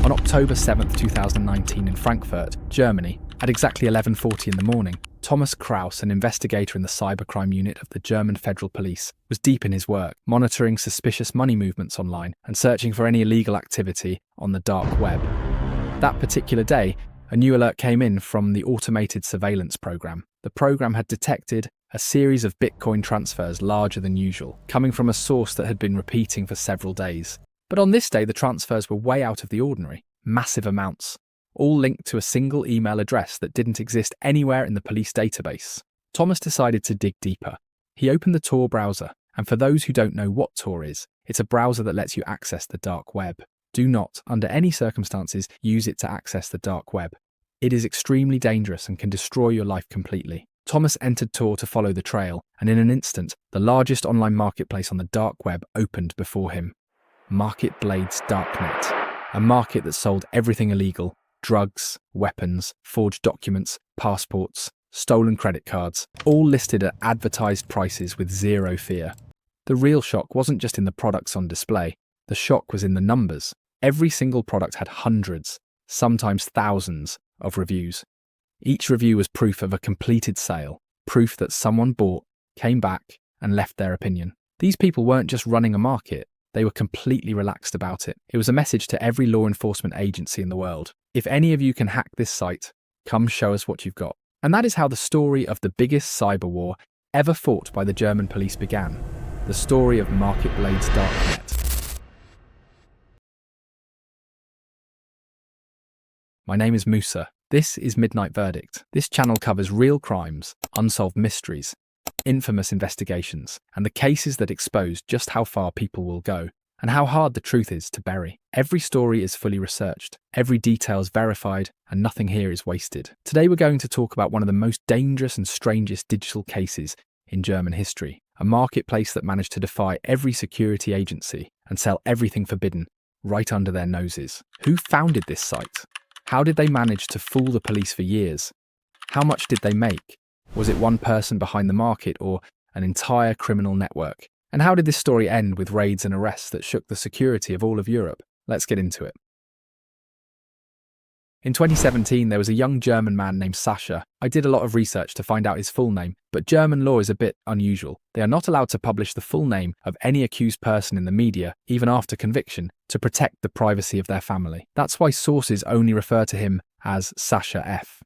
On October 7, 2019 in Frankfurt, Germany, at exactly 11:40 in the morning, Thomas Kraus, an investigator in the cybercrime unit of the German Federal Police, was deep in his work, monitoring suspicious money movements online and searching for any illegal activity on the dark web. That particular day, a new alert came in from the automated surveillance program. The program had detected a series of Bitcoin transfers larger than usual, coming from a source that had been repeating for several days. But on this day, the transfers were way out of the ordinary, massive amounts, all linked to a single email address that didn't exist anywhere in the police database. Thomas decided to dig deeper. He opened the Tor browser, and for those who don't know what Tor is, it's a browser that lets you access the dark web. Do not, under any circumstances, use it to access the dark web. It is extremely dangerous and can destroy your life completely. Thomas entered Tor to follow the trail, and in an instant, the largest online marketplace on the dark web opened before him. Marketblade's darknet, a market that sold everything illegal: drugs, weapons, forged documents, passports, stolen credit cards, all listed at advertised prices with zero fear. The real shock wasn't just in the products on display. The shock was in the numbers. Every single product had hundreds, sometimes thousands, of reviews. Each review was proof of a completed sale, proof that someone bought, came back, and left their opinion. These people weren't just running a market, they were completely relaxed about it. It was a message to every law enforcement agency in the world. If any of you can hack this site, come show us what you've got. And that is how the story of the biggest cyber war ever fought by the German police began. The story of Marketblade's darknet. My name is Musa. This is Midnight Verdict. This channel covers real crimes, unsolved mysteries, infamous investigations, and the cases that expose just how far people will go and how hard the truth is to bury. Every story is fully researched, every detail is verified, and nothing here is wasted. Today we're going to talk about one of the most dangerous and strangest digital cases in German history, a marketplace that managed to defy every security agency and sell everything forbidden right under their noses. Who founded this site? How did they manage to fool the police for years? How much did they make? Was it one person behind the market or an entire criminal network? And how did this story end with raids and arrests that shook the security of all of Europe? Let's get into it. In 2017, there was a young German man named Sasha. I did a lot of research to find out his full name, but German law is a bit unusual. They are not allowed to publish the full name of any accused person in the media, even after conviction, to protect the privacy of their family. That's why sources only refer to him as Sasha F.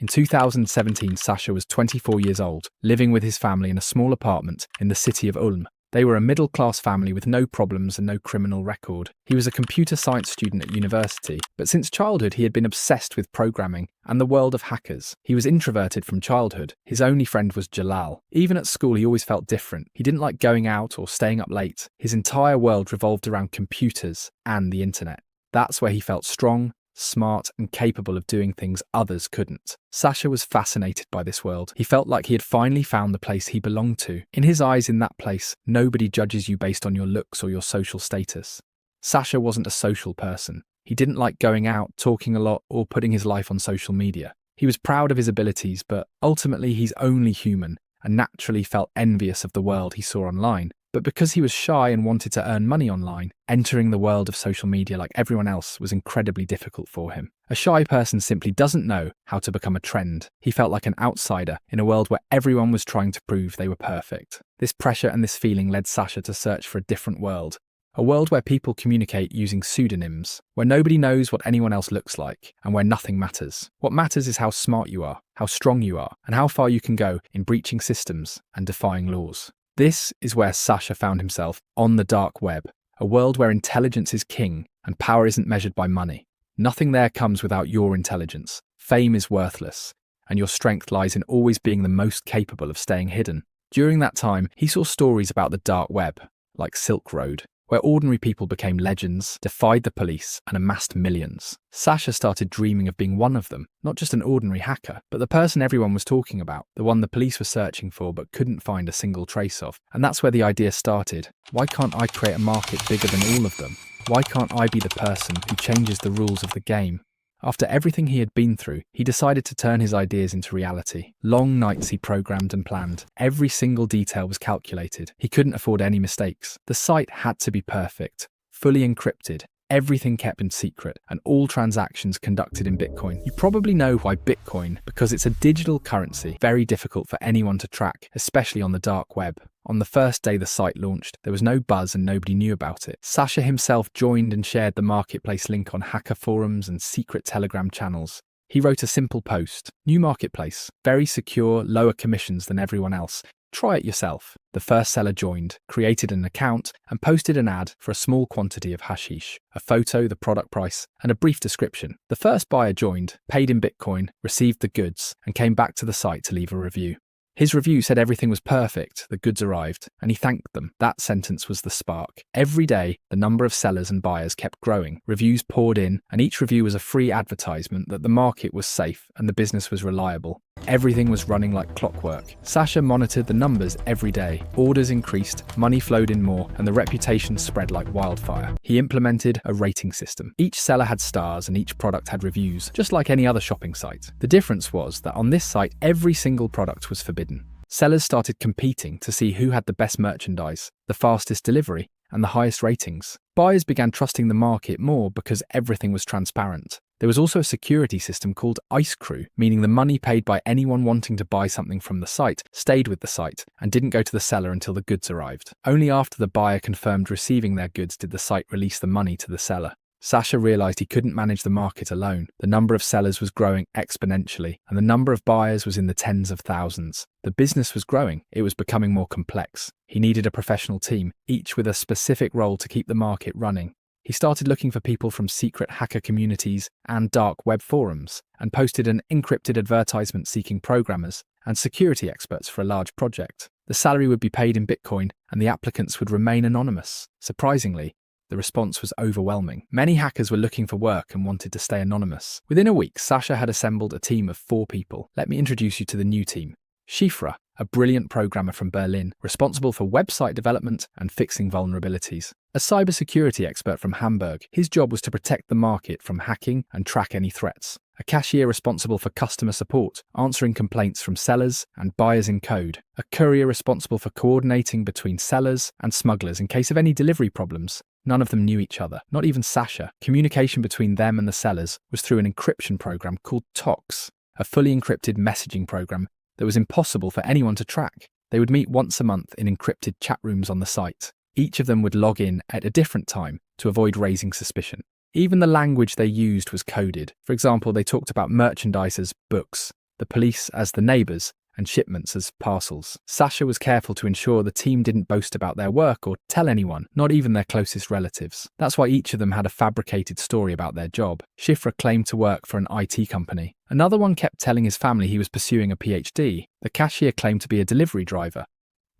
In 2017, Sasha was 24 years old, living with his family in a small apartment in the city of Ulm. They were a middle-class family with no problems and no criminal record. He was a computer science student at university, but since childhood he had been obsessed with programming and the world of hackers. He was introverted from childhood. His only friend was Jalal. Even at school he always felt different. He didn't like going out or staying up late. His entire world revolved around computers and the internet. That's where he felt strong, smart, and capable of doing things others couldn't. Sasha was fascinated by this world. He felt like he had finally found the place he belonged to. In his eyes, in that place, nobody judges you based on your looks or your social status. Sasha wasn't a social person. He didn't like going out, talking a lot, or putting his life on social media. He was proud of his abilities, but ultimately he's only human and naturally felt envious of the world he saw online. But because he was shy and wanted to earn money online, entering the world of social media like everyone else was incredibly difficult for him. A shy person simply doesn't know how to become a trend. He felt like an outsider in a world where everyone was trying to prove they were perfect. This pressure and this feeling led Sasha to search for a different world. A world where people communicate using pseudonyms, where nobody knows what anyone else looks like, and where nothing matters. What matters is how smart you are, how strong you are, and how far you can go in breaching systems and defying laws. This is where Sasha found himself, on the dark web, a world where intelligence is king and power isn't measured by money. Nothing there comes without your intelligence. Fame is worthless, and your strength lies in always being the most capable of staying hidden. During that time, he saw stories about the dark web, like Silk Road, where ordinary people became legends, defied the police, and amassed millions. Sasha started dreaming of being one of them, not just an ordinary hacker, but the person everyone was talking about, the one the police were searching for but couldn't find a single trace of. And that's where the idea started. Why can't I create a market bigger than all of them? Why can't I be the person who changes the rules of the game? After everything he had been through, he decided to turn his ideas into reality. Long nights he programmed and planned. Every single detail was calculated. He couldn't afford any mistakes. The site had to be perfect, fully encrypted, everything kept in secret, and all transactions conducted in Bitcoin. You probably know why Bitcoin, because it's a digital currency, very difficult for anyone to track, especially on the dark web. On the first day the site launched, there was no buzz and nobody knew about it. Sasha himself joined and shared the marketplace link on hacker forums and secret Telegram channels. He wrote a simple post: "New marketplace, very secure, lower commissions than everyone else. Try it yourself." The first seller joined, created an account, and posted an ad for a small quantity of hashish, a photo, the product price, and a brief description. The first buyer joined, paid in Bitcoin, received the goods, and came back to the site to leave a review. His review said everything was perfect, the goods arrived, and he thanked them. That sentence was the spark. Every day, the number of sellers and buyers kept growing. Reviews poured in, and each review was a free advertisement that the market was safe and the business was reliable. Everything was running like clockwork. Sasha monitored the numbers every day. Orders increased, money flowed in more, and the reputation spread like wildfire. He implemented a rating system. Each seller had stars and each product had reviews, just like any other shopping site. The difference was that on this site, every single product was forbidden. Sellers started competing to see who had the best merchandise, the fastest delivery, and the highest ratings. Buyers began trusting the market more because everything was transparent. There was also a security system called Ice Crew, meaning the money paid by anyone wanting to buy something from the site stayed with the site and didn't go to the seller until the goods arrived. Only after the buyer confirmed receiving their goods did the site release the money to the seller. Sasha realized he couldn't manage the market alone. The number of sellers was growing exponentially, and the number of buyers was in the tens of thousands. The business was growing. It was becoming more complex. He needed a professional team, each with a specific role to keep the market running. He started looking for people from secret hacker communities and dark web forums, and posted an encrypted advertisement seeking programmers and security experts for a large project. The salary would be paid in Bitcoin, and the applicants would remain anonymous. Surprisingly, the response was overwhelming. Many hackers were looking for work and wanted to stay anonymous. Within a week, Sasha had assembled a team of 4 people. Let me introduce you to the new team. Shifra, a brilliant programmer from Berlin, responsible for website development and fixing vulnerabilities. A cybersecurity expert from Hamburg, his job was to protect the market from hacking and track any threats. A cashier responsible for customer support, answering complaints from sellers and buyers in code. A courier responsible for coordinating between sellers and smugglers in case of any delivery problems. None of them knew each other, not even Sasha. Communication between them and the sellers was through an encryption program called TOX, a fully encrypted messaging program that was impossible for anyone to track. They would meet once a month in encrypted chat rooms on the site. Each of them would log in at a different time to avoid raising suspicion. Even the language they used was coded. For example, they talked about merchandise as books, the police as the neighbours, and shipments as parcels. Sasha was careful to ensure the team didn't boast about their work or tell anyone, not even their closest relatives. That's why each of them had a fabricated story about their job. Shifra claimed to work for an IT company. Another one kept telling his family he was pursuing a PhD. The cashier claimed to be a delivery driver.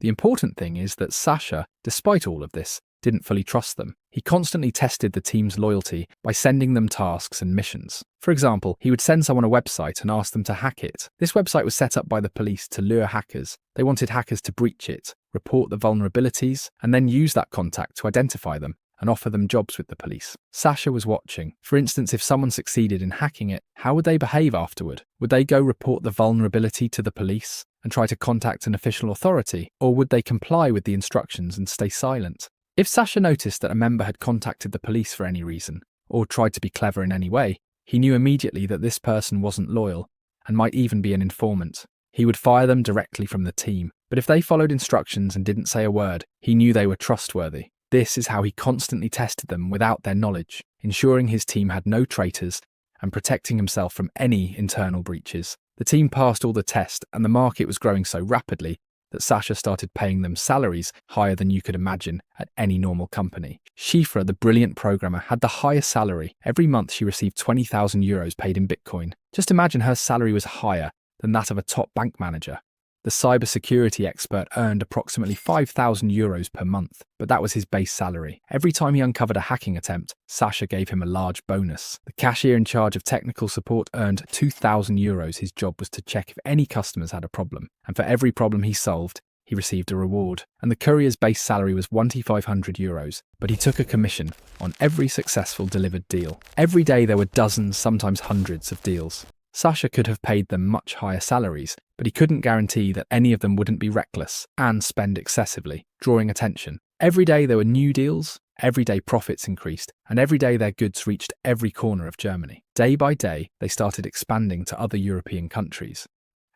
The important thing is that Sasha, despite all of this, didn't fully trust them. He constantly tested the team's loyalty by sending them tasks and missions. For example, he would send someone a website and ask them to hack it. This website was set up by the police to lure hackers. They wanted hackers to breach it, report the vulnerabilities, and then use that contact to identify them and offer them jobs with the police. Sasha was watching. For instance, if someone succeeded in hacking it, how would they behave afterward? Would they go report the vulnerability to the police and try to contact an official authority? Or would they comply with the instructions and stay silent? If Sasha noticed that a member had contacted the police for any reason, or tried to be clever in any way, he knew immediately that this person wasn't loyal, and might even be an informant. He would fire them directly from the team, but if they followed instructions and didn't say a word, he knew they were trustworthy. This is how he constantly tested them without their knowledge, ensuring his team had no traitors and protecting himself from any internal breaches. The team passed all the tests, and the market was growing so rapidly that Sasha started paying them salaries higher than you could imagine at any normal company. Shifra, the brilliant programmer, had the highest salary. Every month she received 20,000 euros paid in Bitcoin. Just imagine her salary was higher than that of a top bank manager. The cybersecurity expert earned approximately 5,000 euros per month, but that was his base salary. Every time he uncovered a hacking attempt, Sasha gave him a large bonus. The cashier in charge of technical support earned 2,000 euros. His job was to check if any customers had a problem, and for every problem he solved, he received a reward. And the courier's base salary was 1,500 euros, but he took a commission on every successful delivered deal. Every day there were dozens, sometimes hundreds of deals. Sasha could have paid them much higher salaries, but he couldn't guarantee that any of them wouldn't be reckless and spend excessively, drawing attention. Every day there were new deals, Every day profits increased, and every day their goods reached every corner of Germany. Day by day, they started expanding to other European countries.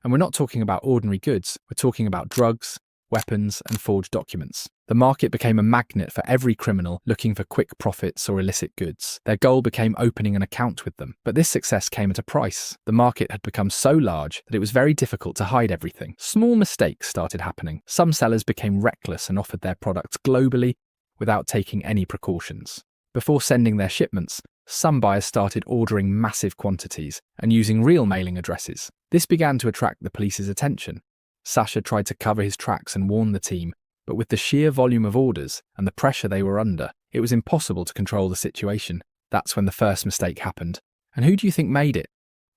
And we're not talking about ordinary goods, we're talking about drugs, weapons, and forged documents. The market became a magnet for every criminal looking for quick profits or illicit goods. Their goal became opening an account with them. But this success came at a price. The market had become so large that it was very difficult to hide everything. Small mistakes started happening. Some sellers became reckless and offered their products globally without taking any precautions. Before sending their shipments, some buyers started ordering massive quantities and using real mailing addresses. This began to attract the police's attention. Sasha tried to cover his tracks and warn the team, but with the sheer volume of orders and the pressure they were under, it was impossible to control the situation. That's when the first mistake happened. And who do you think made it?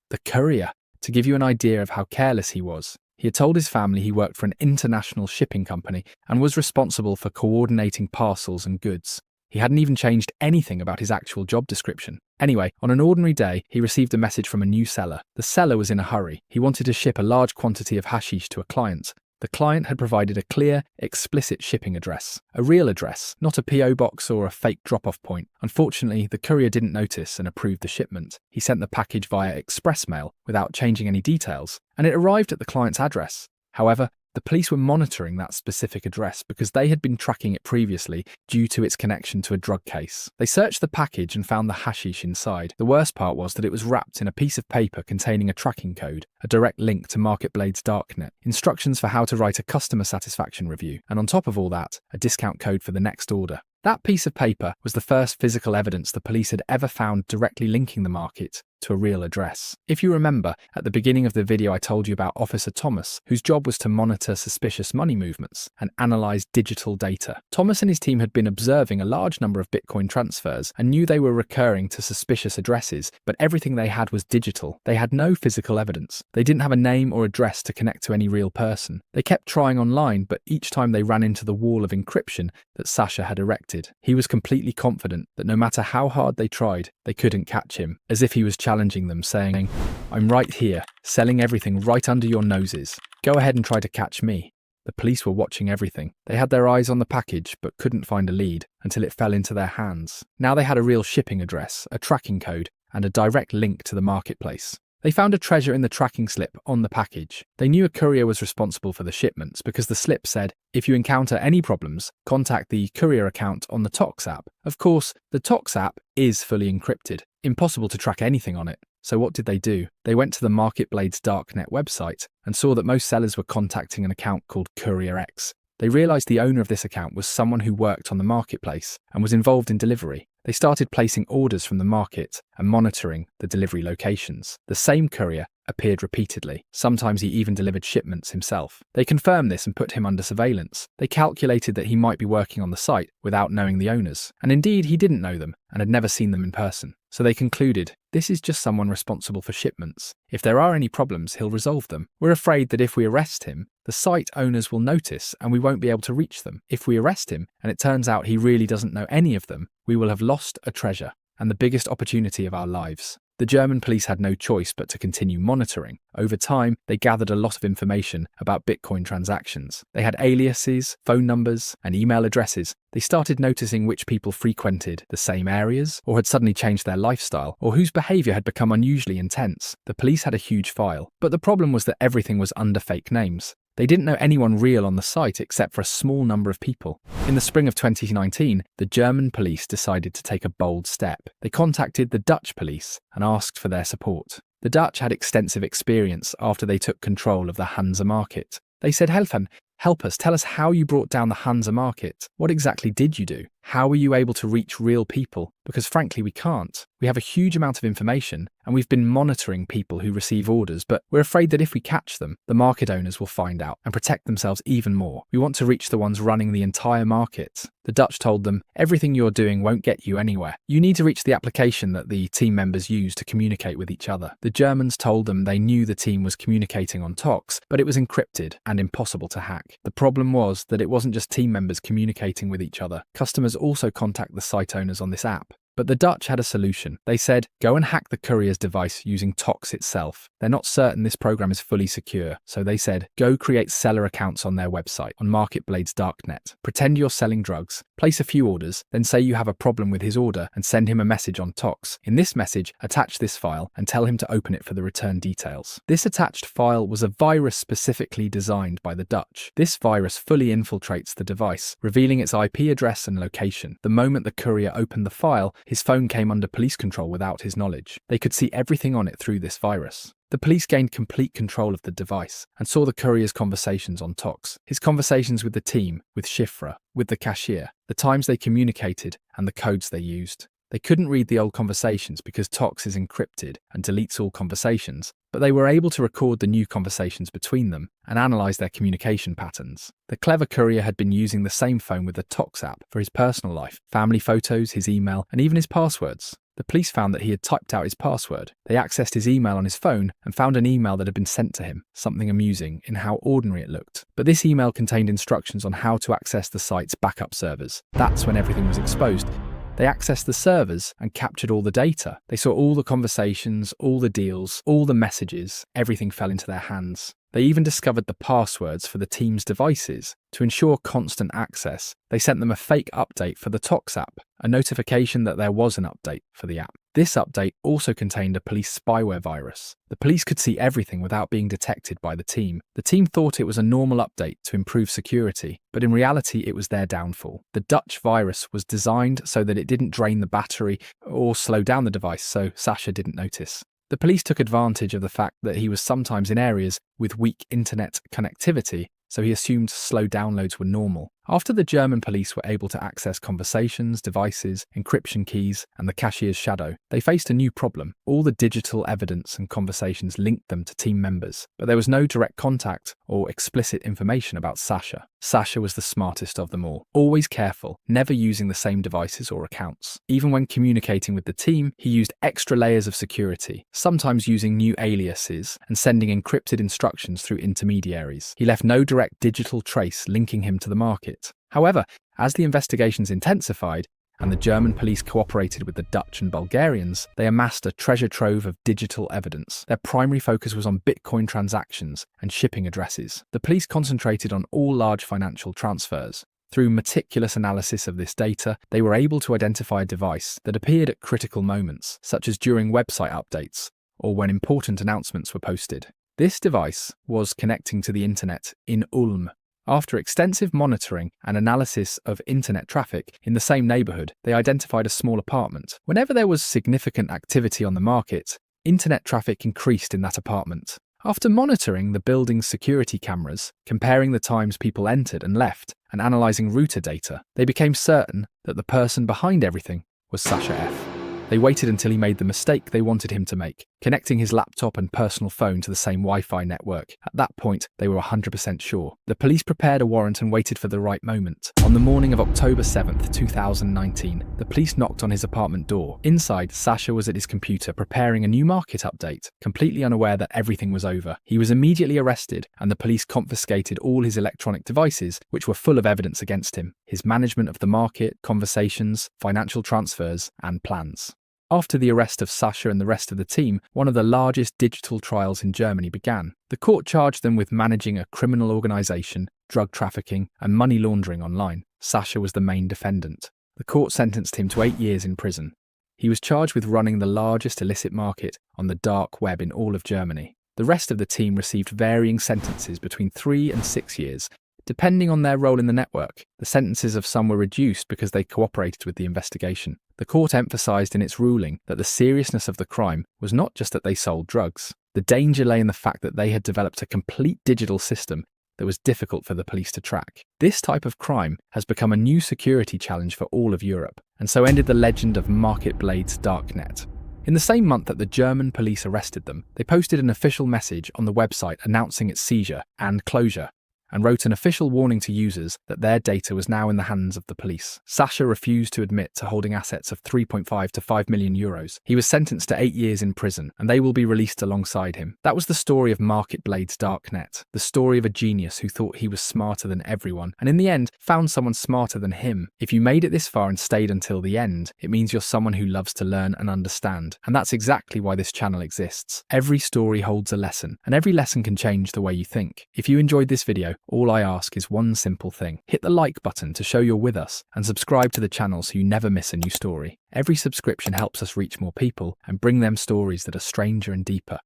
The courier. To give you an idea of how careless he was, he had told his family he worked for an international shipping company and was responsible for coordinating parcels and goods. He hadn't even changed anything about his actual job description. Anyway, on an ordinary day, he received a message from a new seller. The seller was in a hurry. He wanted to ship a large quantity of hashish to a client. The client had provided a clear, explicit shipping address, a real address, not a PO box or a fake drop-off point. Unfortunately, the courier didn't notice and approved the shipment. He sent the package via express mail without changing any details, and it arrived at the client's address. However, the police were monitoring that specific address because they had been tracking it previously due to its connection to a drug case. They searched the package and found the hashish inside. The worst part was that it was wrapped in a piece of paper containing a tracking code, a direct link to Marketblade's darknet, instructions for how to write a customer satisfaction review, and on top of all that, a discount code for the next order. That piece of paper was the first physical evidence the police had ever found directly linking the market to a real address. If you remember, at the beginning of the video I told you about Officer Thomas, whose job was to monitor suspicious money movements and analyze digital data. Thomas and his team had been observing a large number of Bitcoin transfers and knew they were recurring to suspicious addresses, but everything they had was digital. They had no physical evidence. They didn't have a name or address to connect to any real person. They kept trying online, but each time they ran into the wall of encryption that Sasha had erected. He was completely confident that no matter how hard they tried, they couldn't catch him, as if he was challenging them, saying, "I'm right here, selling everything right under your noses. Go ahead and try to catch me." The police were watching everything. They had their eyes on the package, but couldn't find a lead until it fell into their hands. Now they had a real shipping address, a tracking code, and a direct link to the marketplace. They found a treasure in the tracking slip on the package. They knew a courier was responsible for the shipments because the slip said, "If you encounter any problems, contact the courier account on the Tox app." Of course, the Tox app is fully encrypted. Impossible to track anything on it. So what did they do? They went to the Marketblade's darknet website and saw that most sellers were contacting an account called Courier X. They realized the owner of this account was someone who worked on the marketplace and was involved in delivery. They started placing orders from the market and monitoring the delivery locations. The same courier appeared repeatedly. Sometimes he even delivered shipments himself. They confirmed this and put him under surveillance. They calculated that he might be working on the site without knowing the owners. And indeed, he didn't know them and had never seen them in person. So they concluded, this is just someone responsible for shipments. If there are any problems, he'll resolve them. We're afraid that if we arrest him, the site owners will notice and we won't be able to reach them. If we arrest him and it turns out he really doesn't know any of them, we will have lost a treasure and the biggest opportunity of our lives. The German police had no choice but to continue monitoring. Over time, they gathered a lot of information about Bitcoin transactions. They had aliases, phone numbers, and email addresses. They started noticing which people frequented the same areas, or had suddenly changed their lifestyle, or whose behavior had become unusually intense. The police had a huge file, but the problem was that everything was under fake names. They didn't know anyone real on the site except for a small number of people. In the spring of 2019, the German police decided to take a bold step. They contacted the Dutch police and asked for their support. The Dutch had extensive experience after they took control of the Hansa market. They said, help us, tell us how you brought down the Hansa market. What exactly did you do? How were you able to reach real people? Because frankly, we can't. We have a huge amount of information and we've been monitoring people who receive orders, but we're afraid that if we catch them, the market owners will find out and protect themselves even more. We want to reach the ones running the entire market. The Dutch told them, everything you're doing won't get you anywhere. You need to reach the application that the team members use to communicate with each other. The Germans told them they knew the team was communicating on Tox, but it was encrypted and impossible to hack. The problem was that it wasn't just team members communicating with each other. Customers also contact the site owners on this app. But the Dutch had a solution. They said, go and hack the courier's device using TOX itself. They're not certain this program is fully secure, so they said, go create seller accounts on their website, on Marketblade's darknet. Pretend you're selling drugs, place a few orders, then say you have a problem with his order and send him a message on TOX. In this message, attach this file and tell him to open it for the return details. This attached file was a virus specifically designed by the Dutch. This virus fully infiltrates the device, revealing its IP address and location. The moment the courier opened the file, his phone came under police control without his knowledge. They could see everything on it through this virus. The police gained complete control of the device and saw the courier's conversations on TOX, his conversations with the team, with Shifra, with the cashier, the times they communicated, and the codes they used. They couldn't read the old conversations because TOX is encrypted and deletes all conversations, but they were able to record the new conversations between them and analyze their communication patterns. The clever courier had been using the same phone with the TOX app for his personal life, family photos, his email, and even his passwords. The police found that he had typed out his password. They accessed his email on his phone and found an email that had been sent to him, something amusing in how ordinary it looked. But this email contained instructions on how to access the site's backup servers. That's when everything was exposed. They accessed the servers and captured all the data. They saw all the conversations, all the deals, all the messages. Everything fell into their hands. They even discovered the passwords for the team's devices. To ensure constant access, they sent them a fake update for the TOX app, a notification that there was an update for the app. This update also contained a police spyware virus. The police could see everything without being detected by the team. The team thought it was a normal update to improve security, but in reality it was their downfall. The Dutch virus was designed so that it didn't drain the battery or slow down the device, so Sasha didn't notice. The police took advantage of the fact that he was sometimes in areas with weak internet connectivity, so he assumed slow downloads were normal. After the German police were able to access conversations, devices, encryption keys, and the cashier's shadow, they faced a new problem. All the digital evidence and conversations linked them to team members, but there was no direct contact or explicit information about Sasha. Sasha was the smartest of them all, always careful, never using the same devices or accounts. Even when communicating with the team, he used extra layers of security, sometimes using new aliases and sending encrypted instructions through intermediaries. He left no direct digital trace linking him to the market. However, as the investigations intensified and the German police cooperated with the Dutch and Bulgarians, they amassed a treasure trove of digital evidence. Their primary focus was on Bitcoin transactions and shipping addresses. The police concentrated on all large financial transfers. Through meticulous analysis of this data, they were able to identify a device that appeared at critical moments, such as during website updates or when important announcements were posted. This device was connecting to the internet in Ulm. After extensive monitoring and analysis of internet traffic in the same neighborhood, they identified a small apartment. Whenever there was significant activity on the market, internet traffic increased in that apartment. After monitoring the building's security cameras, comparing the times people entered and left, and analyzing router data, they became certain that the person behind everything was Sasha F. They waited until he made the mistake they wanted him to make, connecting his laptop and personal phone to the same Wi-Fi network. At that point, they were 100% sure. The police prepared a warrant and waited for the right moment. On the morning of October 7th, 2019, the police knocked on his apartment door. Inside, Sasha was at his computer preparing a new market update, completely unaware that everything was over. He was immediately arrested, and the police confiscated all his electronic devices, which were full of evidence against him, his management of the market, conversations, financial transfers, and plans. After the arrest of Sasha and the rest of the team, one of the largest digital trials in Germany began. The court charged them with managing a criminal organization, drug trafficking, and money laundering online. Sasha was the main defendant. The court sentenced him to 8 years in prison. He was charged with running the largest illicit market on the dark web in all of Germany. The rest of the team received varying sentences between 3 and 6 years, depending on their role in the network. The sentences of some were reduced because they cooperated with the investigation. The court emphasized in its ruling that the seriousness of the crime was not just that they sold drugs. The danger lay in the fact that they had developed a complete digital system that was difficult for the police to track. This type of crime has become a new security challenge for all of Europe, and so ended the legend of Marketblade's darknet. In the same month that the German police arrested them, they posted an official message on the website announcing its seizure and closure. and wrote an official warning to users that their data was now in the hands of the police. Sasha refused to admit to holding assets of 3.5 to 5 million euros. He was sentenced to 8 years in prison, and they will be released alongside him. That was the story of Marketblade's darknet, the story of a genius who thought he was smarter than everyone, and in the end, found someone smarter than him. If you made it this far and stayed until the end, it means you're someone who loves to learn and understand. And that's exactly why this channel exists. Every story holds a lesson, and every lesson can change the way you think. If you enjoyed this video, all I ask is one simple thing. Hit the like button to show you're with us, and subscribe to the channel so you never miss a new story. Every subscription helps us reach more people and bring them stories that are stranger and deeper.